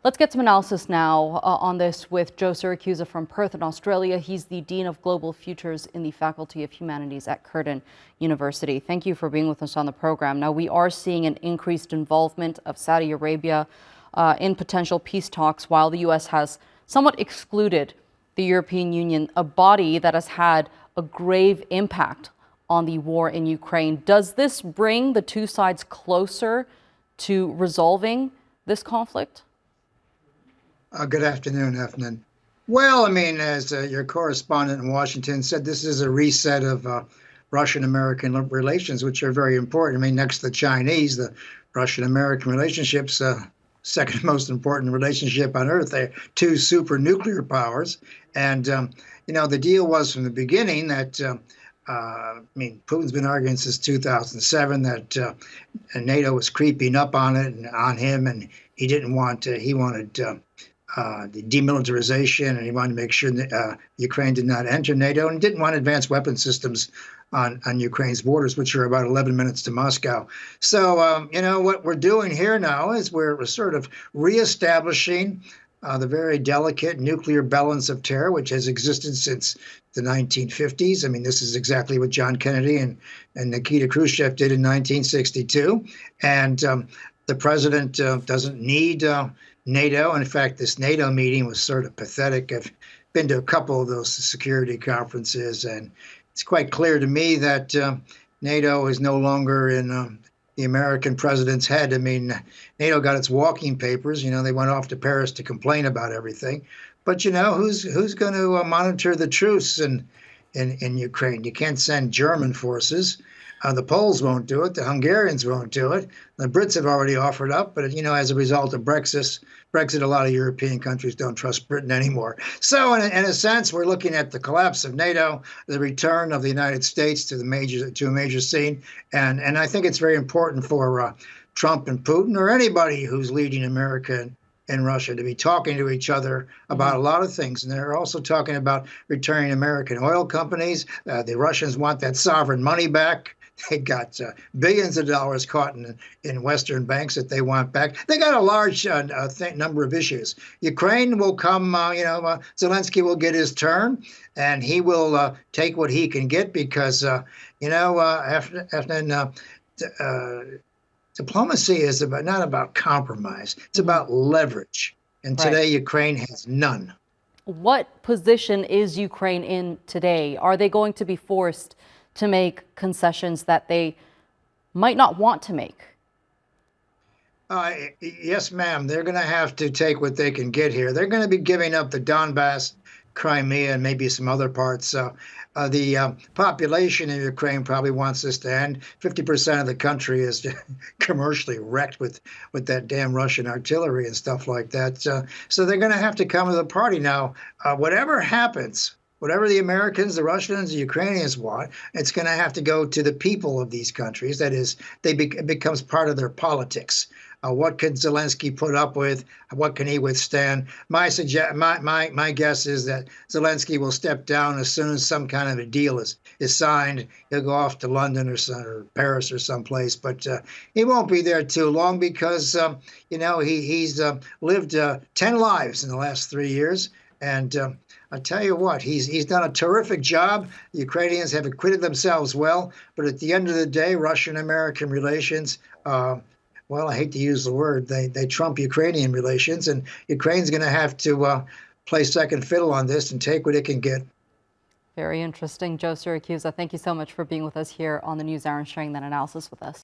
Let's get some analysis now on this with Joe Siracusa from Perth in Australia. He's the Dean of Global Futures in the Faculty of Humanities at Curtin University. Thank you for being with us on the program. Now, we are seeing an increased involvement of Saudi Arabia in potential peace talks, while the U.S. has somewhat excluded the European Union, a body that has had a grave impact on the war in Ukraine. Does this bring the two sides closer to resolving this conflict? Good afternoon, Efnan. Well, I mean, as your correspondent in Washington said, this is a reset of Russian-American relations, which are very important. I mean, next to the Chinese, the Russian-American relationships, second most important relationship on earth. They're two super nuclear powers. And, the deal was from the beginning that, Putin's been arguing since 2007 that NATO was creeping up on it and on him, and he didn't want he wanted the demilitarization, and he wanted to make sure that Ukraine did not enter NATO, and didn't want advanced weapon systems on Ukraine's borders, which are about 11 minutes to Moscow. So, what we're doing here now is we're sort of reestablishing the very delicate nuclear balance of terror, which has existed since the 1950s. I mean, this is exactly what John Kennedy and Nikita Khrushchev did in 1962. And the president doesn't need NATO. In fact, this NATO meeting was sort of pathetic. I've been to a couple of those security conferences, and it's quite clear to me that NATO is no longer in the American president's head. I mean, NATO got its walking papers. They went off to Paris to complain about everything. But who's going to monitor the truce in Ukraine? You can't send German forces. The Poles won't do it. The Hungarians won't do it. The Brits have already offered up, but as a result of Brexit, a lot of European countries don't trust Britain anymore. So, in a sense, we're looking at the collapse of NATO, the return of the United States to a major scene, and I think it's very important for Trump and Putin, or anybody who's leading America and Russia, to be talking to each other about a lot of things. And they're also talking about returning American oil companies. The Russians want that sovereign money back. They got billions of dollars caught in Western banks that they want back. They got a large number of issues. Ukraine will come, Zelensky will get his turn, and he will take what he can get because, diplomacy is not about compromise. It's about leverage. And today, Ukraine has none. What position is Ukraine in today? Are they going to be forced to make concessions that they might not want to make? Yes, ma'am. They're going to have to take what they can get here. They're going to be giving up the Donbass, Crimea, and maybe some other parts. The population in Ukraine probably wants this to end. 50% of the country is commercially wrecked with that damn Russian artillery and stuff like that. So they're going to have to come to the party now. Whatever happens, whatever the Americans, the Russians, the Ukrainians want, it's going to have to go to the people of these countries. That is, it becomes part of their politics. What can Zelensky put up with? What can he withstand? My guess is that Zelensky will step down as soon as some kind of a deal is signed. He'll go off to London or Paris or someplace, but he won't be there too long because he's lived 10 lives in the last 3 years, and I tell you what, he's done a terrific job. The Ukrainians have acquitted themselves well, but at the end of the day, Russian-American relations, well, I hate to use the word, they trump Ukrainian relations, and Ukraine's going to have to play second fiddle on this and take what it can get. Very interesting. Joe Siracusa, thank you so much for being with us here on the NewsHour and sharing that analysis with us.